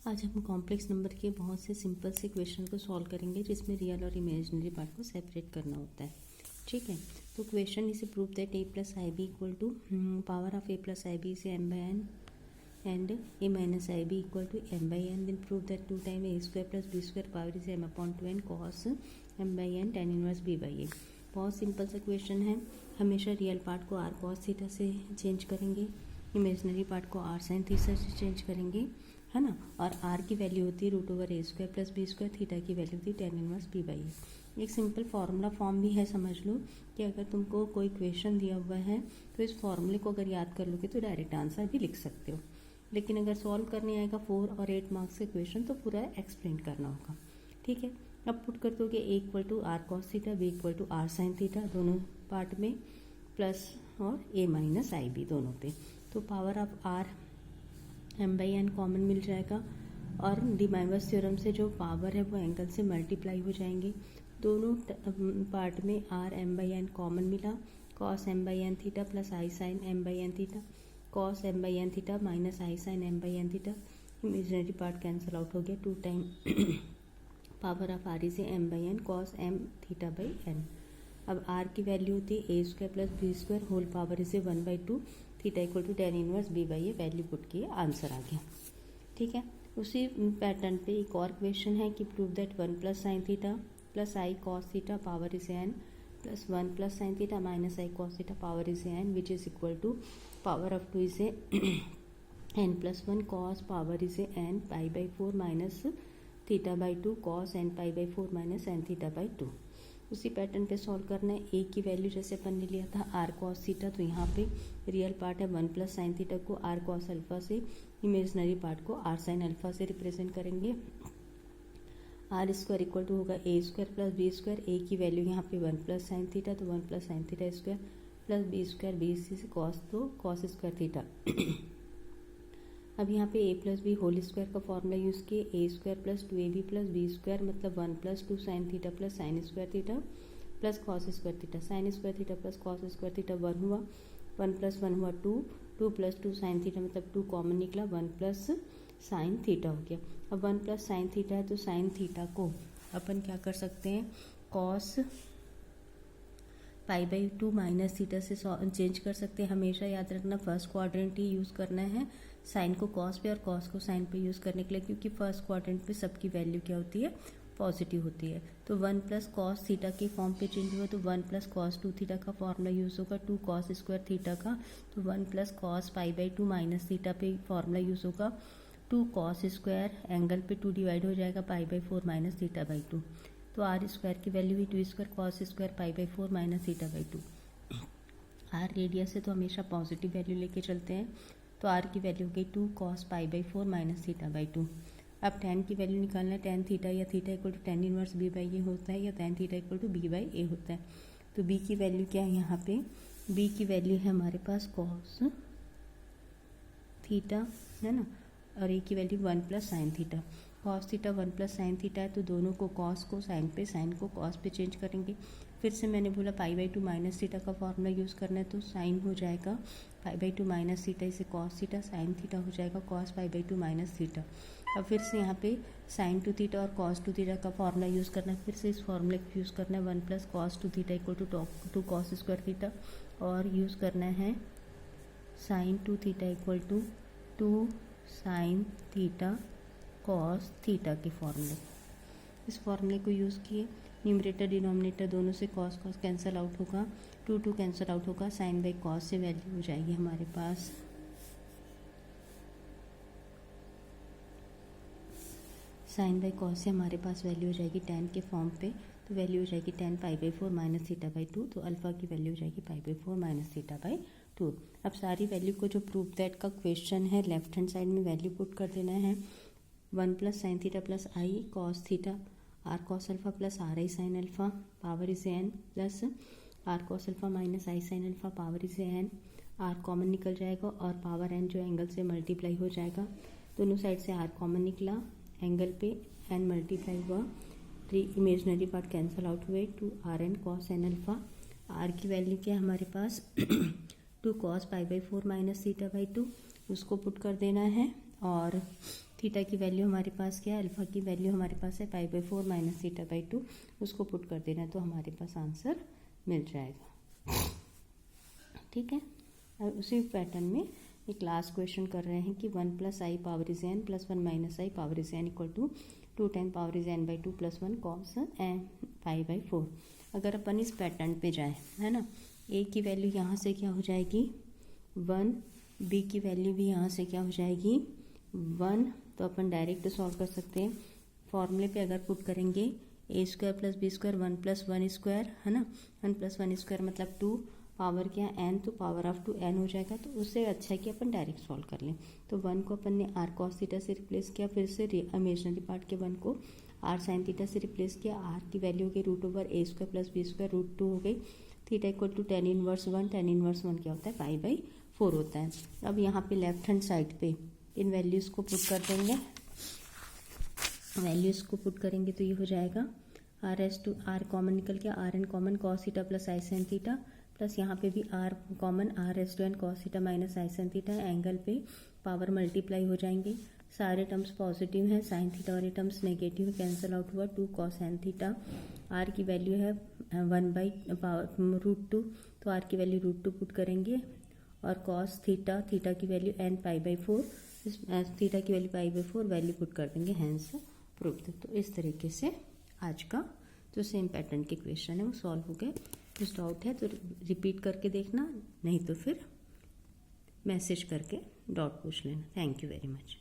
आज हम complex number के बहुत से सिंपल से क्वेश्चन को सॉल्व करेंगे जिसमें रियल और इमेजिनरी पार्ट को सेपरेट करना होता है। ठीक है, तो क्वेश्चन इसे prove that a plus i b equal to power of a plus i b से m by n and a minus ib equal to m by n, then prove that 2 times a square plus b square power is m upon 2n cos m by n tan inverse b by a। बहुत simple सा question है। हमेशा real part को r cos theta से change करेंगे, imaginary part को r sin theta से change करेंगे, है ना। और r की वैल्यू होती है root over A square plus B square, theta की वैल्यू होती है tan inverse b by A. एक सिंपल फार्मूला फॉर्म भी है, समझ लो कि अगर तुमको कोई क्वेश्चन दिया हुआ है तो इस फॉर्मूले को अगर याद कर लोगे तो डायरेक्ट आंसर भी लिख सकते हो। लेकिन अगर सॉल्व करने आएगा 4 और 8 मार्क्स के क्वेश्चन तो पूरा एक्सप्लेन करना होगा। ठीक है, अब पुट कर दोगे a equal to R cos theta, b equal to R sine theta दोनों पार्ट में, प्लस और a माइनस आई बी दोनों पे। तो power of r m by N common मिल जाएगा और डिमाइवर्स थ्योरम से जो पावर है वो एंगल से मल्टीप्लाई हो जाएंगे। दोनों पार्ट में r m by N common मिला, cos m by n theta plus i sine m by n theta, cos m by n theta minus i sine m by n theta. Imaginary part cancel out हो गया, 2 time power of r is m by n cos m theta by n। अब r की value होती है a square plus B square whole power इसे 1/2, theta equal to tan inverse b by A. Value put किए, answer आ गया। ठीक है, उसी पैटर्न पे एक और क्वेश्चन है कि prove that 1 plus sine theta plus i cos theta power is n plus 1 plus sine theta minus i cos theta power is n which is equal to power of 2 is n plus 1 cos power is n pi by 4 minus theta by 2 cos n pi by 4 minus n theta by 2। उसी pattern पे solve करना है। a की value जैसे अपन ने लिया था r cos theta, तो यहाँ पे रियल पार्ट है 1 प्लस साइन थीटा को r cos अल्फा से, इमेजिनरी पार्ट को r sin अल्फा से रिप्रेजेंट करेंगे। r स्क्वायर इक्वल टू होगा a square plus B square, a की वैल्यू यहाँ पे 1 प्लस साइन थीटा तो 1 plus sine theta square plus B square, b से कॉस तो कॉस स्क्वायर थीटा। अब यहाँ पे a plus b whole square का फॉर्मूला यूज़ किए, a square plus 2ab plus B square मतलब 1 plus 2 sine theta plus sine square theta plus cos square theta, sine square theta plus cos square theta 1 हुआ, 1 plus 1 हुआ 2, 2 plus 2 sine theta मतलब 2 common निकला, 1 plus sine theta हो गया। अब 1 plus sine theta है तो साइन थीटा को अपन क्या कर सकते हैं, cos pi by 2 minus theta से चेंज कर सकते हैं। हमेशा याद रखना फर्स्ट क्वाड्रेंट ही यूज़ करना है साइन को कॉस पे और कॉस को साइन पे यूज़ करने के लिए, क्योंकि फर्स्ट क्वाड्रेंट पे सबकी वैल्यू क्या होती है, पॉजिटिव होती है। तो 1 प्लस कॉस थीटा के फॉर्म पे चेंज हुआ तो 1 प्लस कॉस 2 थीटा का फॉर्मूला यूज़ होगा, 2 कॉस स्क्वायर थीटा का तो 1 plus cos pi by 2 minus theta पे फॉर्मूला यूज़ होगा, 2 कॉस स्क्वायर एंगल पे 2 डिवाइड हो जाएगा pi by 4 minus theta by 2। तो आर स्क्वायर की वैल्यू हुई 2 square cos square pi by 4 minus theta by 2। R radius है तो हमेशा पॉजिटिव वैल्यू लेके चलते हैं, तो आर की वैल्यू हो गई 2 cos pi by 4 minus theta by 2। अब tan की वैल्यू निकालना है, tan थीटा या theta equal to tan inverse b by A होता है या tan theta equal to b by A होता है। तो b की वैल्यू क्या है, यहाँ पे b की वैल्यू है हमारे पास cos थीटा, है ना, और a की value 1 plus sine theta. cos theta 1 plus sine theta है तो दोनों को cos को साइन पे, साइन को cos पे चेंज करेंगे। फिर से मैंने बोला पाई बाई 2 माइनस थीटा का फॉर्मूला यूज़ करना है तो साइन हो जाएगा पाई बाई 2 माइनस थीटा इसे cos थीटा, साइन थीटा हो जाएगा cos pi by 2 minus theta. अब फिर से यहाँ पे साइन 2 थीटा और cos 2 थीटा का फॉर्मूला यूज़ करना है, फिर से इस फॉर्मूले को यूज़ करना है 1 plus cos 2 theta equal to 2 cos square theta, और यूज़ करना है sine 2 theta equal to 2 sine theta cos theta के फॉर्मूले। इस फॉर्मूले को यूज़ किए, न्यूमरेटर डिनोमिनेटर दोनों से cos cos कैंसिल आउट होगा, 2 कैंसिल आउट होगा, साइन बाई cos से वैल्यू हो जाएगी हमारे पास साइन बाई cos से हमारे पास वैल्यू हो जाएगी tan के फॉर्म पे, तो वैल्यू हो जाएगी tan pi by 4 minus theta by 2, तो अल्फा की वैल्यू हो जाएगी pi by 4 minus theta by 2। अब सारी वैल्यू को जो प्रूव दैट का क्वेश्चन है लेफ्ट हैंड साइड में वैल्यू पुट कर देना है। 1 plus sine theta plus i cos theta, r cos alpha plus r i sine alpha power is n plus r cos alpha minus i sine alpha power is n, r common निकल जाएगा और power n जो angle से multiply हो जाएगा, दोनों side से r common निकला, एंगल पे एन मल्टीप्लाई हुआ, इमेजनरी पार्ट कैंसिल आउट हुए, 2 r n cos n alpha. R की वैल्यू क्या है हमारे पास 2 cos pi by 4 minus theta by 2, उसको पुट कर देना है, और थीटा की वैल्यू हमारे पास क्या है, अल्फा की वैल्यू हमारे पास है π/4 माइनस θ/2, उसको पुट कर देना तो हमारे पास आंसर मिल जाएगा। ठीक है। और उसी पैटर्न में एक लास्ट क्वेश्चन कर रहे हैं कि 1 + i power is n + 1 - i power is n equal to 2 tan power is n/2 + 1 cos π/4। अगर अपन इस पैटर्न पे जाएं, है ना, a की वैल्यू यहाँ से क्या हो जाएगी 1, b की वैल्यू भी यहाँ से क्या हो जाएगी 1, तो अपन डायरेक्ट सॉल्व कर सकते हैं। फॉर्मूले पे अगर पुट करेंगे a² + b² 1 + 1² है ना, 1 + 1² मतलब 2, पावर क्या n, तो पावर ऑफ 2 n हो जाएगा। तो उससे अच्छा है कि अपन डायरेक्ट सॉल्व कर लें। तो 1 को अपन ने r cos थीटा से रिप्लेस किया, फिर से इमेजनरी पार्ट के 1 को r sin थीटा से रिप्लेस किया। r की वैल्यू हो गई √a² + b² √2 हो गई। Theta equal to tan inverse 1, tan inverse 1 क्या होता है π/4 होता है। अब यहाँ पे लेफ्ट हैंड साइड पे इन वैल्यूज़ को पुट कर देंगे। वैल्यूज़ को पुट करेंगे तो ये हो जाएगा r कॉमन निकल गया, r n common cos theta + i sin theta, plus यहाँ पे भी r common r(n cos theta minus i sin theta, angle पे पावर मल्टीप्लाई हो जाएंगे। सारे टर्म्स पॉजिटिव हैं, साइन थीटा और ये टर्म्स नेगेटिव कैंसिल आउट हुआ, 2 cos n थीटा। r की वैल्यू है 1/√2, तो r की वैल्यू √2 पुट करेंगे और cos थीटा, थीटा की वैल्यू n π/4, थीटा की वैल्यू π/4 वैल्यू पुट कर देंगे, हैंस प्रूव्ड। तो इस तरीके से आज का जो सेम पैटर्न के क्वेश्चन है वो सॉल्व हो गए। कुछ डाउट है तो रिपीट करके देखना, नहीं तो फिर मैसेज करके डाउट पूछ लेना। Thank you very much.